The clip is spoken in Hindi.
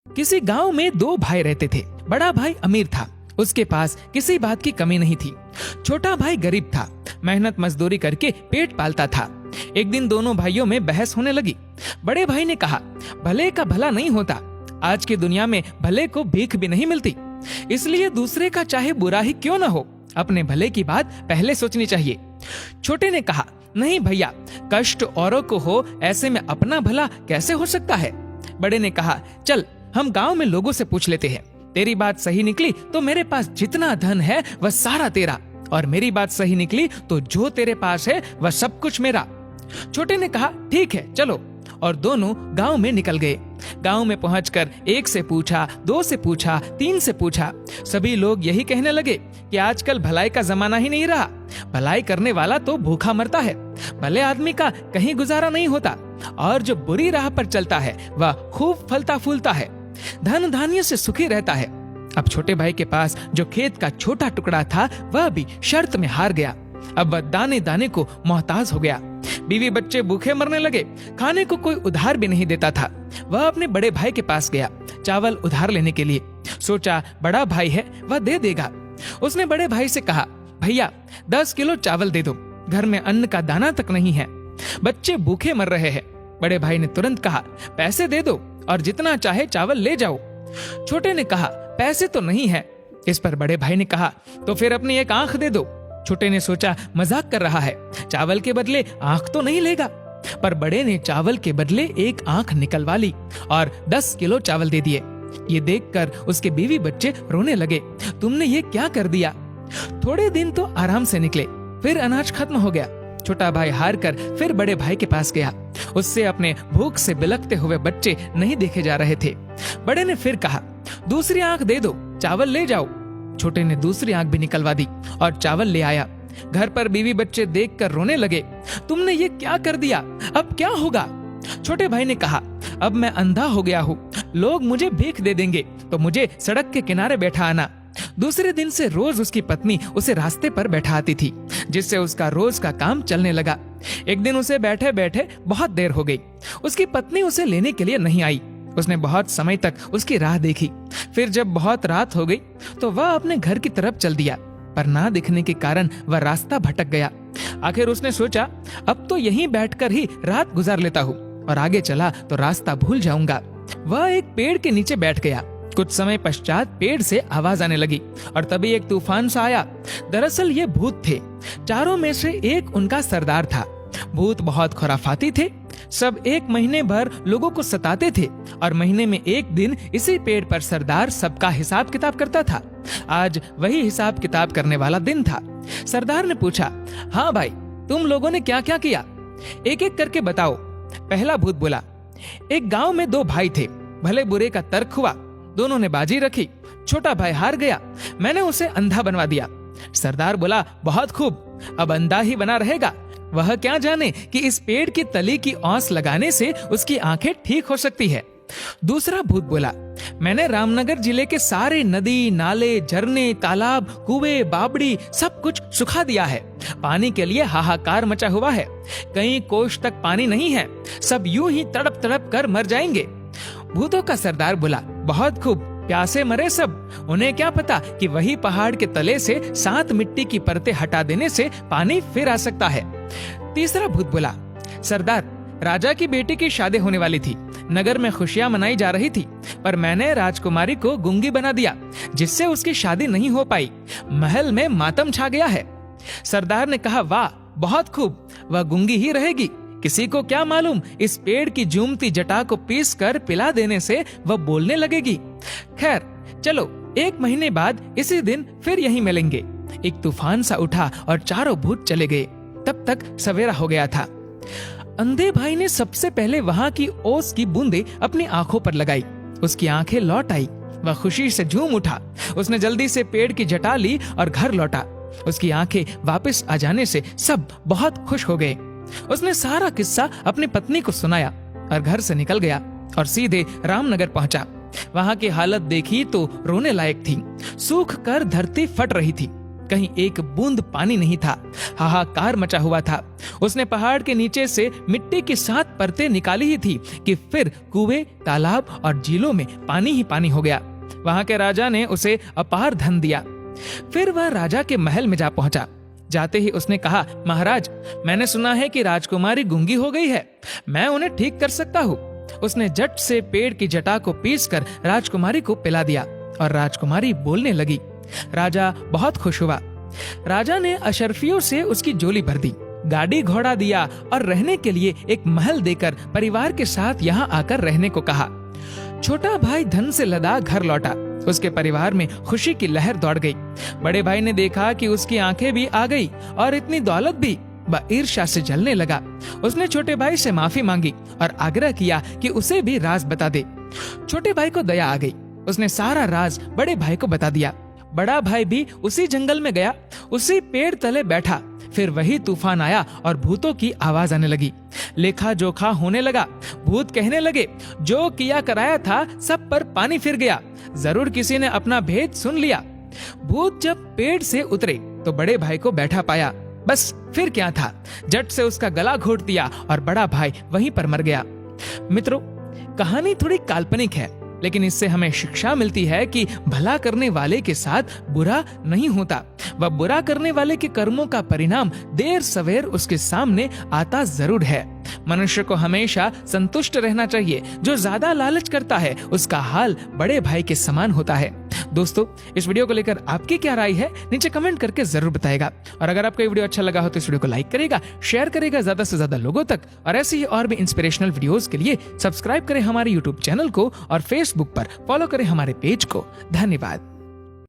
किसी गांव में दो भाई रहते थे। बड़ा भाई अमीर था, उसके पास किसी बात की कमी नहीं थी। छोटा भाई गरीब था, मेहनत मजदूरी करके पेट पालता था। एक दिन दोनों भाइयों में बहस होने लगी। बड़े भाई ने कहा, भले का भला नहीं होता, आज की दुनिया में भले को भीख भी नहीं मिलती, इसलिए दूसरे का चाहे बुरा ही क्यों न हो, अपने भले की बात पहले सोचनी चाहिए। छोटे ने कहा, नहीं भैया, कष्ट औरों को हो, ऐसे में अपना भला कैसे हो सकता है। बड़े ने कहा, चल हम गांव में लोगों से पूछ लेते हैं, तेरी बात सही निकली तो मेरे पास जितना धन है वह सारा तेरा, और मेरी बात सही निकली तो जो तेरे पास है वह सब कुछ मेरा। छोटे ने कहा, ठीक है चलो, और दोनों गांव में निकल गए। गांव में पहुंचकर एक से पूछा, दो से पूछा, तीन से पूछा। सभी लोग यही कहने लगे कि आजकल भलाई का जमाना ही नहीं रहा, भलाई करने वाला तो भूखा मरता है, भले आदमी का कहीं गुजारा नहीं होता, और जो बुरी राह पर चलता है वह खूब फलता फूलता है, धन धान्य से सुखी रहता है। अब छोटे भाई के पास जो खेत का छोटा टुकड़ा था वह भी शर्त में हार गया। अब वह दाने दाने को मोहताज हो गया। बीवी बच्चे भूखे मरने लगे, खाने को कोई उधार भी नहीं देता था। वह अपने बड़े भाई के पास गया चावल उधार लेने के लिए। सोचा बड़ा भाई है, वह दे देगा। उसने बड़े भाई से कहा, भैया 10 किलो चावल दे दो, घर में अन्न का दाना तक नहीं है, बच्चे भूखे मर रहे हैं। बड़े भाई ने तुरंत कहा, पैसे दे दो और जितना चाहे चावल ले जाओ। छोटे ने कहा, पैसे तो नहीं है। इस पर बड़े भाई ने कहा, तो फिर अपनी एक आंख दे दो। छोटे ने सोचा मजाक कर रहा है, चावल के बदले आंख तो नहीं लेगा, पर बड़े ने चावल के बदले एक आंख निकलवा ली और 10 किलो चावल दे दिए। ये देखकर उसके बीवी बच्चे रोने लगे, तुमने ये क्या कर दिया। थोड़े दिन तो आराम से निकले, फिर अनाज खत्म हो गया। छोटा भाई हार कर फिर बड़े भाई के पास गया। उससे अपने भूख से बिलखते हुए बच्चे नहीं देखे जा रहे थे। बड़े ने फिर कहा, दूसरी आंख दे दो, चावल ले जाओ। छोटे ने दूसरी आंख भी निकलवा दी और चावल ले आया। घर पर बीवी बच्चे देखकर रोने लगे, तुमने ये क्या कर दिया, अब क्या होगा। छोटे भाई ने कहा, अब मैं अंधा हो गया हूँ, लोग मुझे भीख दे देंगे तो मुझे सड़क के किनारे बैठा आना। दूसरे दिन से रोज उसकी पत्नी उसे रास्ते पर बैठा आती थी, जिससे उसका रोज का काम चलने लगा। एक दिन उसे बैठे बैठे बहुत देर हो गई। उसकी पत्नी उसे लेने के लिए नहीं आई। उसने बहुत समय तक उसकी राह देखी। फिर जब बहुत रात हो गई तो वह अपने घर की तरफ चल दिया, पर ना दिखने के कारण वह रास्ता भटक गया। आखिर उसने सोचा, अब तो यहीं बैठकर ही रात गुजार लेता हूँ, और आगे चला तो रास्ता भूल जाऊंगा। वह एक पेड़ के नीचे बैठ गया। कुछ समय पश्चात पेड़ से आवाज आने लगी और तभी एक तूफान सा आया। दरअसल ये भूत थे। चारों में से एक उनका सरदार था। भूत बहुत खुराफाती थे। सब एक महीने भर लोगों को सताते थे और महीने में एक दिन इसी पेड़ पर सरदार सबका हिसाब किताब करता था। आज वही हिसाब किताब करने वाला दिन था। सरदार ने पूछा, हाँ भाई, तुम लोगों ने क्या क्या किया, एक एक करके बताओ। पहला भूत बोला, एक गांव में दो भाई थे, भले बुरे का तर्क हुआ, दोनों ने बाजी रखी, छोटा भाई हार गया, मैंने उसे अंधा बनवा दिया। सरदार बोला, बहुत खूब, अब अंधा ही बना रहेगा, वह क्या जाने कि इस पेड़ की तली की औंस लगाने से उसकी आंखें ठीक हो सकती है। दूसरा भूत बोला, मैंने रामनगर जिले के सारे नदी, नाले, झरने, तालाब, कुएं, बावड़ी सब कुछ सुखा दिया है। पानी के लिए हाहाकार मचा हुआ है, कहीं कोष तक पानी नहीं है, सब यूं ही तड़प तड़प कर मर जाएंगे। भूतों का सरदार बोला, बहुत खूब, प्यासे मरे सब, उन्हें क्या पता कि वही पहाड़ के तले से 7 मिट्टी की परतें हटा देने से पानी फिर आ सकता है। तीसरा भूत बोला, सरदार, राजा की बेटी की शादी होने वाली थी, नगर में खुशियां मनाई जा रही थी, पर मैंने राजकुमारी को गूंगी बना दिया, जिससे उसकी शादी नहीं हो पाई, महल में मातम छा गया है। सरदार ने कहा, वाह, बहुत खूब, वह गूंगी ही रहेगी, किसी को क्या मालूम, इस पेड़ की जूमती जटा को पीस कर पिला देने से वह बोलने लगेगी। खैर चलो, 1 महीने बाद इसी दिन फिर यहीं मिलेंगे। एक तूफान सा उठा और चारों भूत चले गए। तब तक सवेरा हो गया था। अंधे भाई ने सबसे पहले वहां की ओस की बूंदें अपनी आंखों पर लगाई। उसकी आंखें लौट आई, वह खुशी से झूम उठा। उसने जल्दी से पेड़ की जटा ली और घर लौटा। उसकी आंखें वापस आ जाने से सब बहुत खुश हो गए। उसने सारा किस्सा अपनी पत्नी को सुनाया और घर से निकल गया और सीधे रामनगर पहुंचा। वहां की हालत देखी तो रोने लायक थी। सूख कर धरती फट रही थी, कहीं एक बूंद पानी नहीं था। हाहाकार मचा हुआ था। उसने पहाड़ के नीचे से मिट्टी की 7 परतें निकाली ही थी कि फिर कुएं, तालाब और झीलों में पानी ही पानी हो गया। वहां के राजा ने उसे अपार धन दिया। फिर वह राजा के महल में जा पहुंचा। जाते ही उसने कहा, महाराज, मैंने सुना है कि राजकुमारी गूंगी हो गई है, मैं उन्हें ठीक कर सकता हूँ। उसने झट से पेड़ की जटा को पीसकर राजकुमारी को पिला दिया और राजकुमारी बोलने लगी। राजा बहुत खुश हुआ। राजा ने अशर्फियों से उसकी झोली भर दी, गाड़ी घोड़ा दिया और रहने के लिए एक महल देकर परिवार के साथ यहाँ आकर रहने को कहा। छोटा भाई धन से लदा घर लौटा। उसके परिवार में खुशी की लहर दौड़ गई। बड़े भाई ने देखा कि उसकी आंखें भी आ गई और इतनी दौलत भी। वह ईर्ष्या से जलने लगा। उसने छोटे भाई से माफी मांगी और आग्रह किया कि उसे भी राज बता दे। छोटे भाई को दया आ गई। उसने सारा राज बड़े भाई को बता दिया। बड़ा भाई भी उसी जंगल में गया, उसी पेड़ तले बैठा। फिर वही तूफान आया और भूतों की आवाज आने लगी। लेखा जोखा होने लगा। भूत कहने लगे, जो किया कराया था सब पर पानी फिर गया, जरूर किसी ने अपना भेद सुन लिया। भूत जब पेड़ से उतरे तो बड़े भाई को बैठा पाया। बस फिर क्या था, झट से उसका गला घोट दिया और बड़ा भाई वहीं पर मर गया। मित्रों, कहानी थोड़ी काल्पनिक है, लेकिन इससे हमें शिक्षा मिलती है कि भला करने वाले के साथ बुरा नहीं होता। वह बुरा करने वाले के कर्मों का परिणाम देर सवेर उसके सामने आता जरूर है। मनुष्य को हमेशा संतुष्ट रहना चाहिए। जो ज्यादा लालच करता है उसका हाल बड़े भाई के समान होता है। दोस्तों, इस वीडियो को लेकर आपकी क्या राय है नीचे कमेंट करके जरूर बताएगा। और अगर आपको ये वीडियो अच्छा लगा हो तो इस वीडियो को लाइक करेगा, शेयर करेगा ज्यादा से ज्यादा लोगों तक। और ऐसे ही और भी इंस्पिरेशनल वीडियोस के लिए सब्सक्राइब करें हमारे यूट्यूब चैनल को और फेसबुक पर फॉलो करें हमारे पेज को। धन्यवाद।